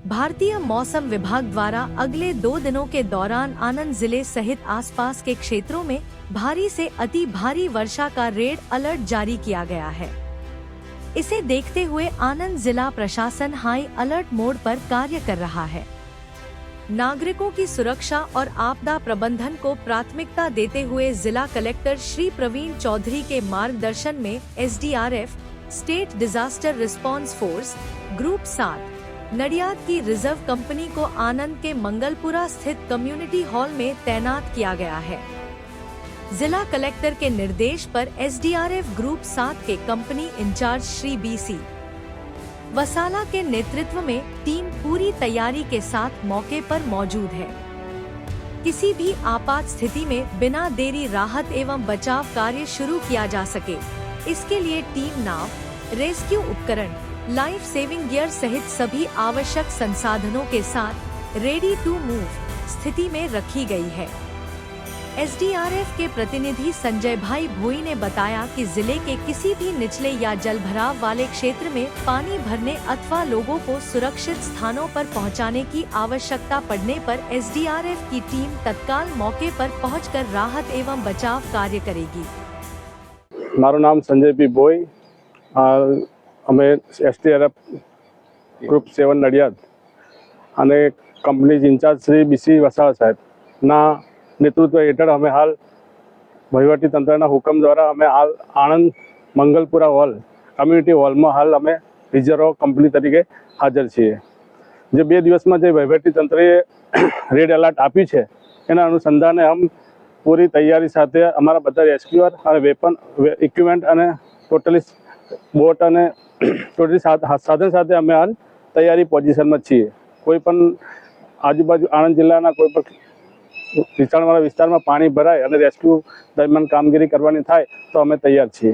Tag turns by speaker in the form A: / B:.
A: भारतीय मौसम विभाग द्वारा अगले 2 दिनों के दौरान आनंद जिले सहित आसपास के क्षेत्रों में भारी से अति भारी वर्षा का रेड अलर्ट जारी किया गया है। इसे देखते हुए आनंद जिला प्रशासन हाई अलर्ट मोड पर कार्य कर रहा है। नागरिकों की सुरक्षा और आपदा प्रबंधन को प्राथमिकता देते हुए जिला कलेक्टर श्री प्रवीण चौधरी के मार्गदर्शन में SDRF state disaster response force group 7 Nadiad की रिजर्व कंपनी को आनंद के मंगलपुरा स्थित कम्युनिटी हॉल में तैनात किया गया है। जिला कलेक्टर के निर्देश पर SDRF ग्रुप 7 के कंपनी इंचार्ज श्री BC वसाला के नेतृत्व में टीम पूरी तैयारी के साथ मौके पर मौजूद है। किसी भी आपात स्थिति में बिना देरी राहत एवं बचाव कार्य शुरू किया जा सके, इसके लिए टीम नाव, रेस्क्यू उपकरण, लाइफ सेविंग गियर सहित सभी आवश्यक संसाधनों के साथ रेडी टू मूव स्थिति में रखी गई है। SDRF के प्रतिनिधि संजय भाई भोई ने बताया कि जिले के किसी भी निचले या जलभराव वाले क्षेत्र में पानी भरने अथवा लोगों को सुरक्षित स्थानों पर पहुंचाने की आवश्यकता पड़ने पर SDRF की टीम तत्काल मौके पर पहुंचकर राहत एवं बचाव कार्य करेगी।
B: मारू नाम संजय पी भोई, अमे SDRF ग्रुप 7 नडियाद अने company incharge Shri BC Vasava साहेब ना नेतृत्व हेठळ अमे हाल वहीवटी तंत्रना हुकम द्वारा अमे हाल आनंद मंगलपुरा हॉल कम्युनिटी हॉल में हाल अमे रिजर्व कंपनी तरीके हाजर छीए। जे 2 दिवस में जे वहीवटी तंत्रे रेड अलर्ट आप्યું છે એના અનુસંધાને हम पूरी तैयारी साथे अमारा बधा रेस्क्यूअर और वेपन इक्विपमेंट और टोटली बोट और टोटली साधन साथे अमे हाल तैयारी पोजिशन में छीए। कोईपण आजूबाजू आनंद जिल्लाना कोईपण નીચાણવાળા વિસ્તારમાં પાણી ભરાય અને રેસ્ક્યુ દરમિયાન કામગીરી કરવાની થાય તો અમે તૈયાર છીએ।